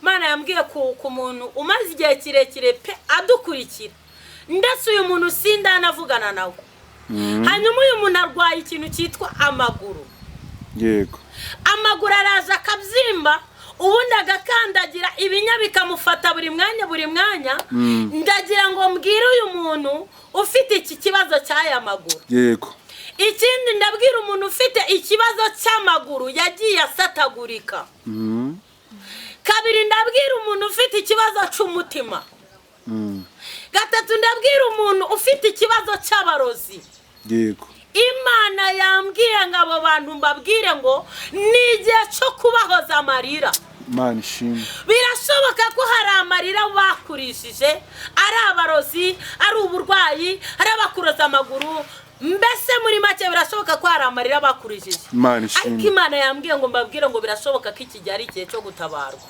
Mana yambwiye ku muntu umaze igihe kirekire pe adukurikira ndetse uyu muntu sindanavugana nawe hanyuma uyu muntu arwaye ikintu cyitwa amaguru yego amaguru araza akabyimba ubundi agakandagira ibinya bikamufata buri mwanya ndagira ngo mbwire uyu muntu ufite iki kibazo cy'aya maguru yego ikindi ndabwira umuntu ufite ikibazo cy'amaguru yagiye asatagurika kabiri ndabwira umuntu ufite ikibazo cy'umutima gatatu ndabwira umuntu ufite ikibazo cy'abarozi yego Imana yambwiye ngo abo bantu mbabwire ngo n'igihe cyo kubahoza amarira Imana ishimwe birashoboka ko hari amarira bakurishije ari abarozi ari uburwayi ari abakuroza amaguru mbese muri make birashoboka ko hari amarira bakurishije Imana ishimwe ariko Imana yambwiye ngo mbabwire ngo birashoboka ko iki gihe ari igihe cyo gutabarwa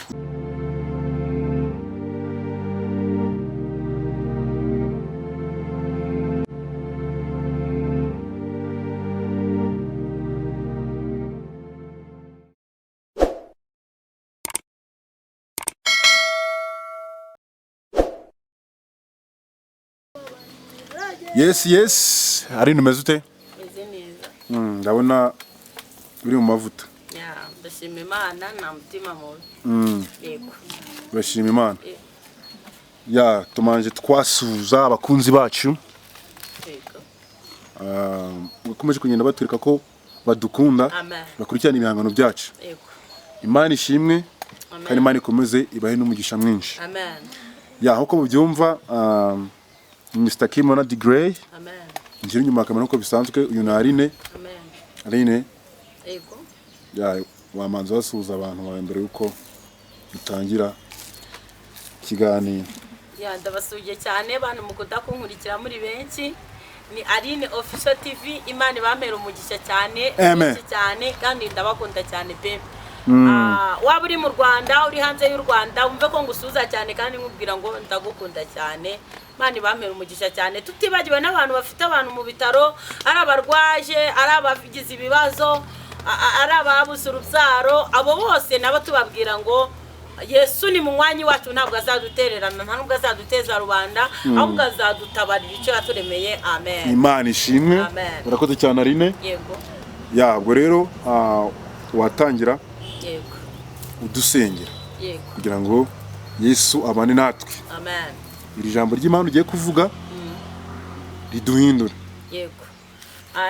yes ari numeze ute ndabona uri mu mavuta ndashima Imana nta mutima mubi yego bashima Imana ya tumanje twasuza abakunzi bacu yego ukomeje kugenda batwereka ko badukunda bakurikirana ibihangano byacu yego Imana ishimwe kandi Imana ikomeze ibahe n'umugisha mwinshi amen ya nkuko mubyumva Mr. Kimona the Grey amen njye nyuma kamera uko bisanzwe uyu na Aline yego ya wamanza wasuza abantu bawe mbere yuko utangira kiganiro ya ndabasuje cyane bantu mukunda kunkurikira muri benshi ni Aline Official TV Imana bampera umugisha cyane cyane kandi ndabakunda cyane pe waba uri mu Rwanda uri hanze y'u Rwanda wumve ko ngusuza cyane kandi nkubwira ngo ndagukunda cyane Imana bampera umugisha cyane tutibagiwe n'abantu bafite abantu mu bitaro ari abarwaje ari abagize ibibazo ari ababuze urubyaro abo bose nabo tubabwira ngo Yesu ni mu mwanya wacu ntabwo azadutererana nta nubwo azaduteza rubanda ahubwo azadutabarira icyo yaturemeye amen Imana ishimwe urakoze cyane Aline yego yabwo rero watangira yego udusengera yego kugira ngo Yesu abane natwe amen iri jambo ry'Imana ugiye kuvuga riduhindura yego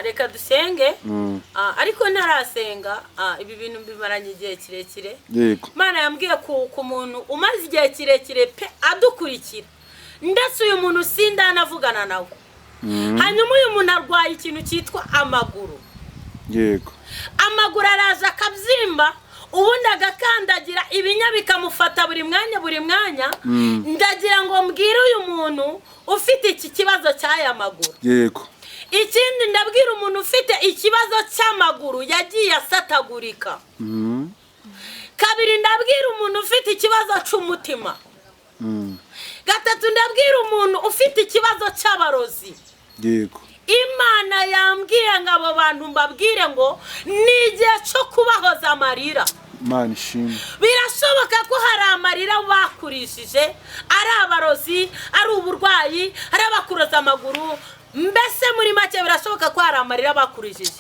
reka dusenge ariko ntarasenga ibi bintu bimaranye igihe kirekire yego Imana yambwiye ku muntu umaze igihe kirekire pe adukurikira ndetse uyu muntu sindanavugana nawe hanyuma uyu muntu arwaye ikintu cyitwa amaguru yego amaguru araza akabyimba ubundi agakandagira ibinya bikamufata buri mwanya ndagira ngo mbwire uyu muntu ufite iki kibazo cy'aya maguru yego ikindi ndabwira umuntu ufite ikibazo cy'amaguru yagiye asatagurika kabiri ndabwira umuntu ufite ikibazo cy'umutima gatatu ndabwira umuntu ufite ikibazo cy'abarozi yego Imana yambwiye ngo abo bantu mbabwire ngo n'igihe cyo kubahoza amarira Imana ishimwe birashoboka ko hari amarira bakurishije ari abarozi ari uburwayi ari abakuroza amaguru mbese muri make birashoboka ko hari amarira bakurishije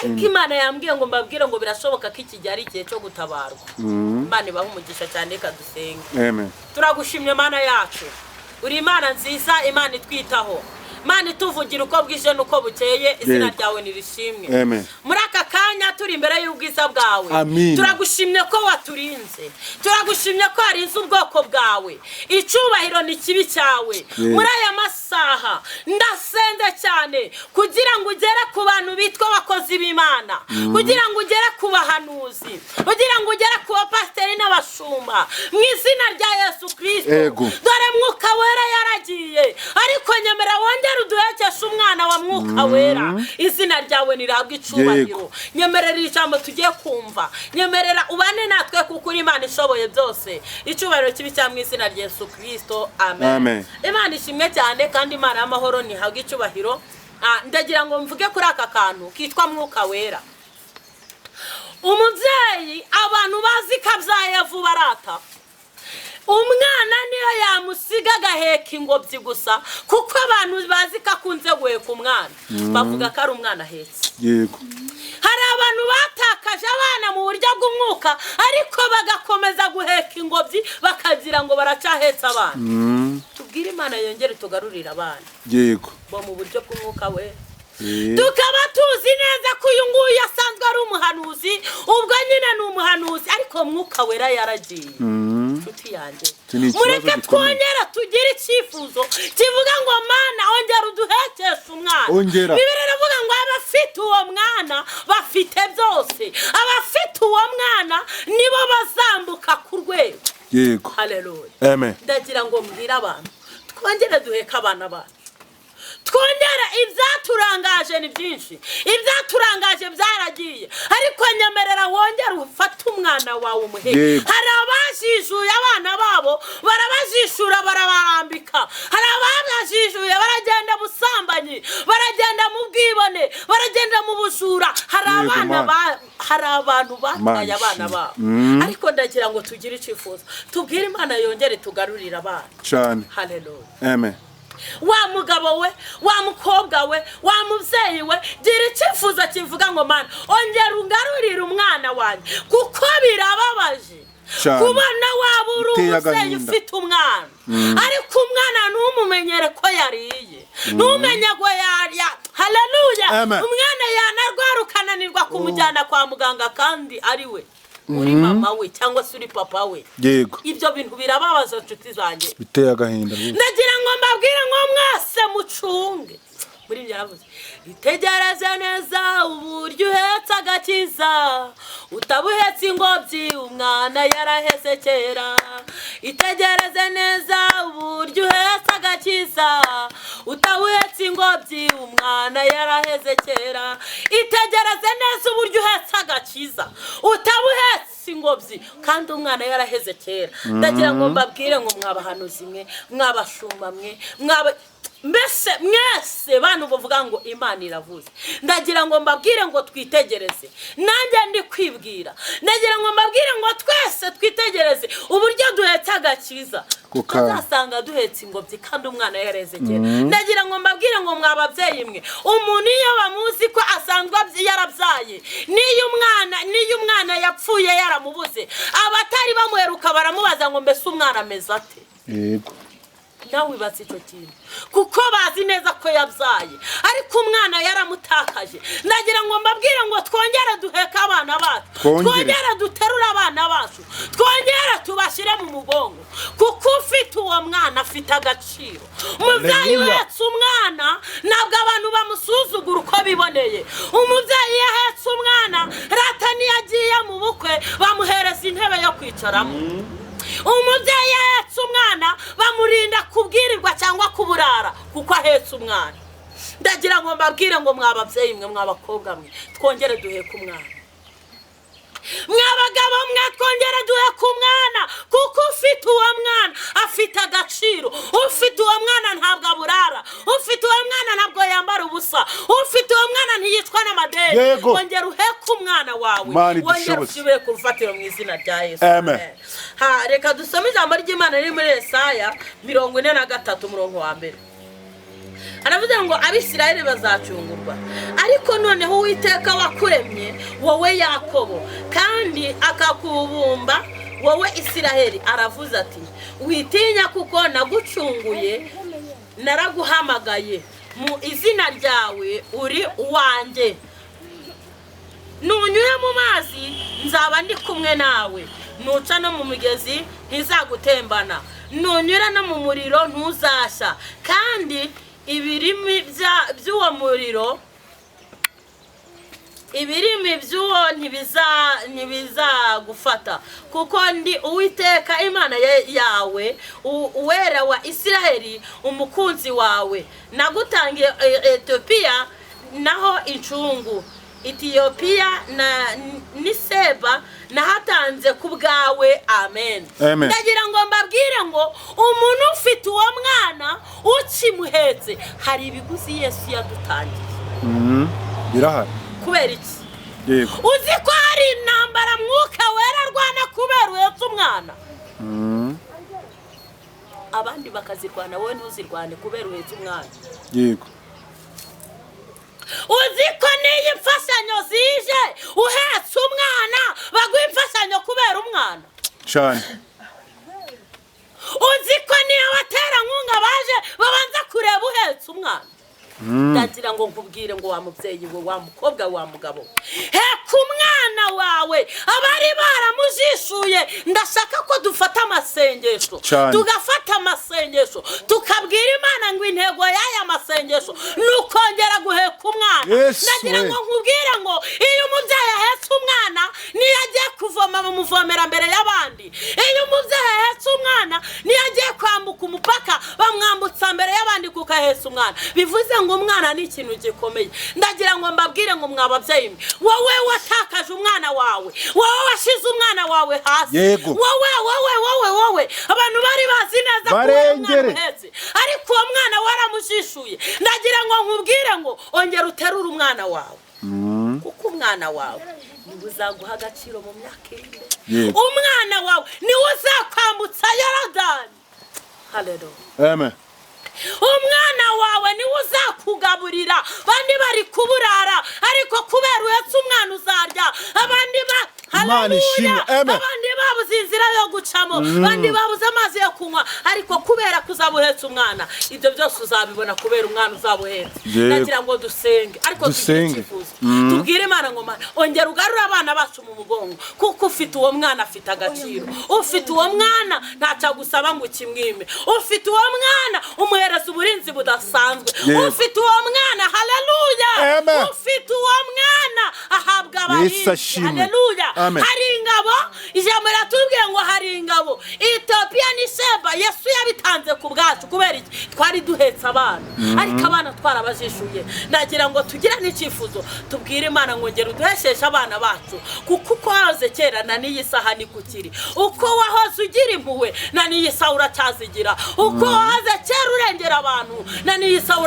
ariko Imana yambwiye ngo mbabwire ngo birashoboka ko iki gihe ari igihe cyo gutabarwa Imana ibahe umugisha cyane reka dusenge amen turagushimye Mana yacu uri Imana nziza Imana itwitaho Imana ituvugira uko bwije nuko bukeye izina ryawe nirishimwe muri aka kanya turi imbere y'ubwiza bwawe turagushimye ko waturinze turagushimye ko harinze ubwoko bwawe icyubahiro ni kibi cyawe muri aya masaha ndasenze cyane kugira ngo ugere ku bantu bitwa abakozi b'Imana kugira ngo ugere ku bahanuzi kugira ngo ugere ku bapasiteri n'abashumba mu izina rya Yesu Kristo dore mwuka wera yaragiye ariko nyemera wongera uduhekesha umwana wa mwuka wera izina ryawe nirahabwa icubahiro nyemerera ijambo tugiye kumva nyemerera ubane natwe kuko uri Imana ishoboye byose icubahiro kibi cya mu izina rya Yesu Kristo amen Imana ishimwe cyane kandi Imana y'amahoro nihabwa icubahiro ndagira ngo mvuge kuri aka kantu kitwa mwuka wera umubyeyi abantu bazi kabyaye vuba arata umwana niyo yamusiga agaheka ingobyi gusa kuko abantu bazi ko akunze guheka umwana bavuga ko ari umwana ahetse. Yego. Hari abantu batakaje abana mu buryo bw'umwuka ariko bagakomeza guheka ingobyi bakagira ngo baracahetse abana. Tubwire Imana yongere tugarurira abana. Yego. Bo mu buryo bw'umwuka we. Tukaba tuzi neza ko uyu nguyu asanzwe ari umuhanuzi, ubwo nyine ni umuhanuzi ariko mwuka wera yaragiye. Nshuti yanjye, mureke twongera tugire icyifuzo kivuga ngo Mana ongera uduhekeshe umwana. Bibiliya iravuga ngo abafite uwo mwana bafite byose, abafite uwo mwana nibo bazambuka ku rwego. Yego. Haleluya. Amen. Ndagira ngo mbwire abantu twongere duheke abana bacu. Twongera ibyaturangaje ni byinshi, ibyaturangaje byaragiye ariko nyemerera wongera ufate umwana wawe umuheke. Hari abajijuye abana babo barabajishura barabarambika, hari abajijuye baragenda busambanyi, baragenda mu bwibone, baragenda mu bujura. Hari abantu bataye abana babo ariko ndagira ngo tugire icyifuzo tubwire Imana yongere tugarurira abana cyane. Haleluya. Amen. Wa mugabo we, wa mukobwa we, wa mubyeyi we, gira icyifuzo kivuga ngo Mana ongera ungarurire umwana wanjye kuko birababaje kubona waba uri umubyeyi ufite umwana ariko umwana ntumumenyere ko yariye, ntumenye ngo yarya. Haleluya. Umwana yanarwara ukananirwa kumujyana kwa muganga kandi ari we uri mama we cyangwa se uri papa we. Yego. Ibyo bintu birababaza nshuti zanjye, biteye agahinda. Ndagira ngo mbabwire ngo mwese mucunge. Muri ibyo yaravuze itegereze neza uburyo uhetse agakiza, utabuhetse ingobyi umwana yaraheze kera. Itegereze neza uburyo uhetse agakiza, utabuhetse ingobyi umwana yaraheze kera. Itegereze neza uburyo uhetse agakiza, utabuhetse ingobyi kandi umwana yaraheze kera. Ndagira ngo mbabwire ngo mwabahanuzi mwe, mwabashumba mwe, mbese mwese bantu bavuga ngo Imana iravuze, ndagira ngo mbabwire ngo twitegereze. Nanjye ndi kwibwira, ndagira ngo mbabwire ngo twese twitegereze uburyo duhetse agakiza, tukazasanga duhetse ingobyi kandi umwana yareze kera. Ndagira ngo mbabwire ngo mwababyeyi mwe, umuntu iyo bamuzi ko asanzwe yarabyaye, niyo umwana yapfuye yaramubuze, abatari bamuheruka baramubaza ngo mbese umwana ameze ate. Yego. Nawe wibatse icyo kintu kuko bazi neza ko yabyaye ariko umwana yaramutakaje. Ndagira ngo mbabwire ngo twongere duheke abana bacu, twongere duterure abana bacu, twongere tubashyire mu mugongo kuko ufite uwo mwana afite agaciro. Umubyeyi uhetse umwana ntabwo abantu bamusuzugura uko biboneye. Umubyeyi yahetse umwana rata niyo agiye mu bukwe bamuhereza intebe yo kwicaramo. Umubyeyi ahetse umwana bamurinda kubwirirwa cyangwa kuburara kuko ahetse umwana. Ndagira ngo mbabwire ngo mwababyeyi mwe, mwabakobwa mwe, twongere duheke umwana. Mwabagabo mwe twongere duheke umwana kuko ufite uwo mwana afite agaciro. Ufite uwo mwana ntabwo aburara, ufite uwo mwana ntabwo yambara ubusa, ufite uwo mwana ntiyicwa n'amadeni. Wongere uheke umwana wawe, wongere usubire ku rufatiro mu izina rya Yesu. Amen. Reka dusome ijambo ry'Imana riri muri Yesaya 43:1. Aravuga ngo Abisirayeli bazacungurwa ariko noneho Uwiteka wakuremye wowe Yakobo kandi akakubumba wowe Isirayeli aravuze ati witinya kuko nagucunguye, naraguhamagaye mu izina ryawe uri uwanjye. Nunyura mu mazi nzaba ndi kumwe nawe, nuca no mu migezi ntizagutembana, nunyura no mu muriro ntuzashya kandi ibirimi by'uwo muriro, ibirimi by'uwo ntibizagufata kuko ndi Uwiteka Imana yawe, uwera wa Isirayeli, umukunzi wawe. Nagutangiye Etiyopiya naho incungu, Etiyopiya n'Iseba nahatanze ku bwawe. Amen. Ndagira ngo mbabwire ngo umuntu ufite uwo mwana ukimuhetse hari ibiguzi Yesu yadutangiye. Birahari. Kubera iki? Yego. Uzi ko hari intambara mwuka wera arwana kubera uhetse umwana. abandi bakazirwana wowe ntuzirwane kubera uhetse umwana. Yego. Uziko niyi mfashanyo zije uhetse umwana baguha imfashanyo kubera umwana cyane. Uziko niyo abaterankunga baje babanza kureba uhetse umwana. Ndagira ngo nkubwire ngo wa mubyeyi we, wa mukobwa, wa mugabo, heka umwana wawe. Abari baramujishuye ndashaka ko dufata amasengesho, tugafata amasengesho tukabwira Imana ngo intego y'aya masengesho nukongera guheka umwana. Ndagira ngo nkubwire ngo iyo umubyeyi ahetse umwana niyo agiye kuvoma bamuvomera mbere y'abandi. Iyo umubyeyi ahetse umwana niyo agiye kwambuka umupaka bamwambutsa mbere y'abandi kuko ahetse umwana. Bivuze ngo umwana ni ikintu gikomeye. Ndagira ngo mbabwire ngo mwababyeyi, wowe watakaje umwana wawe, wowe washize umwana wawe hasi, wowe abantu bari bazi neza ko umwana uhetse ariko uwo mwana waramujishuye. Ndagira ngo nkubwire ngo ongera uterure umwana wawe, kuko umwana wawe niwe uzaguha agaciro mu myaka iri imbere. Umwana wawe niwe uzakwambutsa Yorodani. Haleluya. Amen. Umwana wawe niwe uzakugaburira. Bandi bari kuburara ariko kubera uhetse umwana uzarya. Abandi abandi babuze inzira yo gucamo, abandi babuze amazi yo kunywa, ariko kubera kuzabuhetse umwana ibyo byose uzabibona kubera umwana uzabuhetse. Nagira ngo dusenge, ariko tuzifuza tubwire Imana ngo Mana ongera ugarura abana bacu mu mugongo, kuko ufite uwo mwana afite agaciro. Ufite uwo mwana ntaca gusaba ngo kimwime. Ufite uwo mwana umuhereza uburinzi budasanzwe. Ufite uwo mwana, haleluya, ufite uwo mwana ahabwa abarinzi. Haleluya. Hari ingabo, ijambo ratubwiye ngo hari ingabo Ethiopia ni Sheba. Yesu yabitanze ku bwacu kubera iki twari duhetse abana, ariko abana twarabajishuye. Ndagira ngo tugira n'icyifuzo tubwire Imana ngo ngera uduhesheje abana bacu, kuko uko wahoze kera na n'iyi saha ni kukiri. Uko wahoze ugira impuhwe na n'iyi saha uracyazigira. Uko wahoze kera urengera abantu na n'iyi saha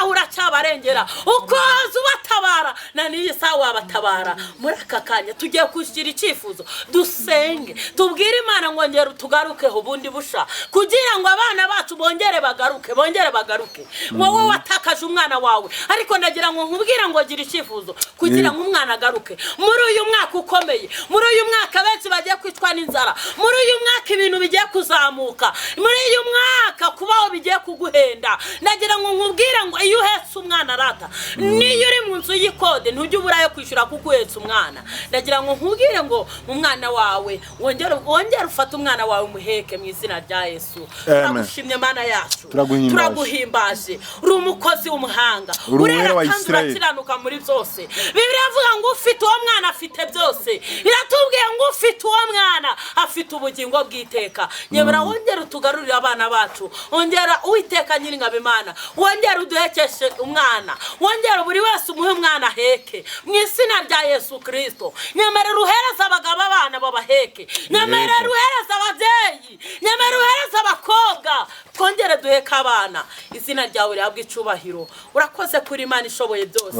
uracyabarengera. Uko wahoze ubatabara na n'iyi saha wabatabara. Muri aka kanya tugiye kugira icyifuzo, dusenge tubwire Imana ngo ngera utugarukeho ubundi busha, kugira ngo abana bacu bongere bagaruke. Wowe watakaje umwana wawe, ariko ndagira ngo nkubwire ngo gira icyifuzo kugira ngo umwana agaruke. Muri uyu mwaka ukomeye, muri uyu mwaka benshi bagiye kwicwa n'inzara, muri uyu mwaka ibintu bigiye kuzamuka, muri uyu mwaka kubaho bigiye kuguhenda. Ndagira ngo nkubwire ngo iyo uhetse umwana rata, niyo uri mu nzu y'ikode ntujye uburayo kwishyura kuko uhetse umwana. Ndagira ngo nkubwire ngo umwana wawe wongere ufate umwana wawe umuheke mu izina rya Yesu. Turagushimye Mana yacu, turaguhimbaje. Uri umukozi w'umuhanga, urera kandi urakiranuka muri byose. Bibiliya ivuga ngo ufite uwo mwana afite byose. Biratubwiye ngo ufite uwo mwana afite ubugingo bw'iteka. Nyebera wongere utugarurire abana bacu, wongera Uwiteka Nyiringabo Imana, wongera uduhekeshe umwana, wongera buri wese umuhe umwana heke mu izina rya Yesu Kristo. Nyemera ruhereza abagabo abana babaheke, nyemera ruhereza ababyeyi, nyemera ruhereza abakobwa, twongere duheka abana. Izina ryawe rihabwe icubahiro. Urakoze kuri Imana ishoboye byose,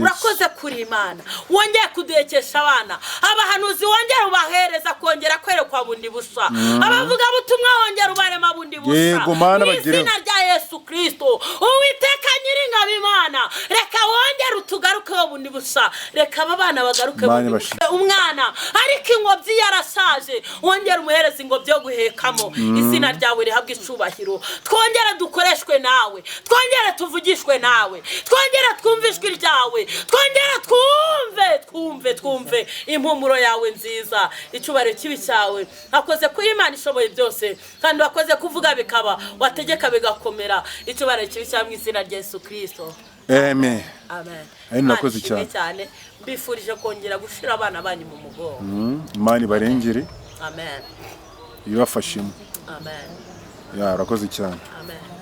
urakoze kuri Imana wongeye kuduhekesha abana. Abahanuzi wongera ubahereza kongera kwerekwa bundi busha, abavuga butumwa wongera ubarema bundi busha mu izina rya Yesu Kristo. Uwiteka Nyiringabo Imana, reka wongere utugarukeho bundi busha, reka abana bagaruke bundi busha. Umwana ariko ingobyi yarashaje, wongere umuhereza ingobyi yo guhekamo. Izina ryawe rihabwe icubahiro. Twongere dukoreshwe nawe, twongere tuvugishwe nawe, twongere twumvishwe ryawe, twongere twumve impumuro yawe nziza. Icubahiro kibi cyawe akoze kuri Imana ishoboye byose, kandi wakoze kuvuga bikaba, wategeka bigakomera. Icubahiro kibi cyawe mu izina rya Yesu Kristo. Amen. Amen. Nakoze cyane. Mbifurije kongera gushira abana banyu mu mugongo. Imana ibarengere. Amen. Ibafashimo. Amen. Ya, urakoze cyane. Amen.